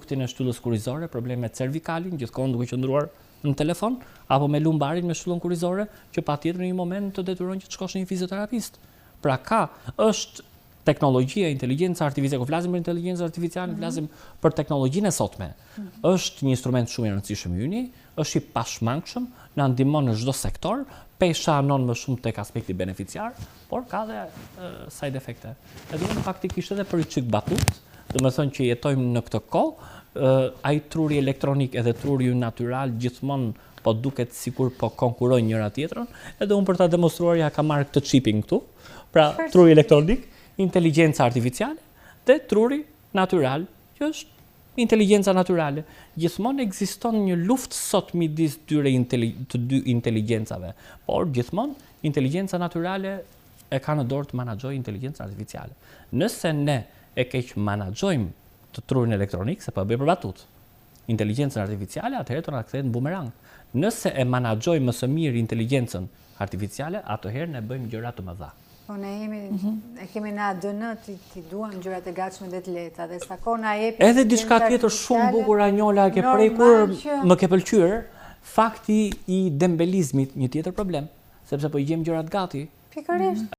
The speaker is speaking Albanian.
duktin e shtyllës kurrizore, probleme me cervikalin, gjithkohon duke qëndruar në telefon, apo me lumbarin me shtyllën kurrizore, që patjetër në një moment të detyron që të shkosh në një fizioterapist. Pra është teknologjia, inteligjenca artificiale, kur flasim për inteligjencën artificiale, flasim për teknologjinë e sotme. Është një instrument shumë i rëndësishëm yni, është i pashmangshëm, na ndihmon në çdo sektor, pesha anon më shumë tek aspekti beneficiar, por ka dhe side effekte. Edhe unë faktikisht edhe për çik batut, domethënë që jetojmë në këtë kohë, ai truri elektronik edhe truri natyral gjithmonë po duket sikur po konkurrojnë njëra tjetrën, edhe unë për ta demonstruar ja kam marrë këtë chipin këtu, pra truri elektronik, inteligjenca artificiale dhe truri natyral, që është inteligjenca natyrale. Gjithmonë ekziston një luftë sot midis të dy inteligjencave, por gjithmonë inteligjenca natyrale e ka në dorë të menaxhojë inteligjencën artificiale. Nëse ne e keq menaxhojmë të trurin elektronik, se po e bëj për batut, inteligjencën artificiale, atëherë do na kthehet në bumerang. Nëse e menaxhojmë më së miri inteligjencën artificiale, atëherë ne bëjmë gjëra të mëdha. Po ne kemi në ADN ti duam gjërat e gatshme dhe të lehta dhe sa kohë na jep edhe diçka tjetër shumë bukur Anjola ke prekur, më ke pëlqyer, fakti i dembelizmit, një tjetër problem, sepse po i gjejmë gjërat gati. Pikërisht.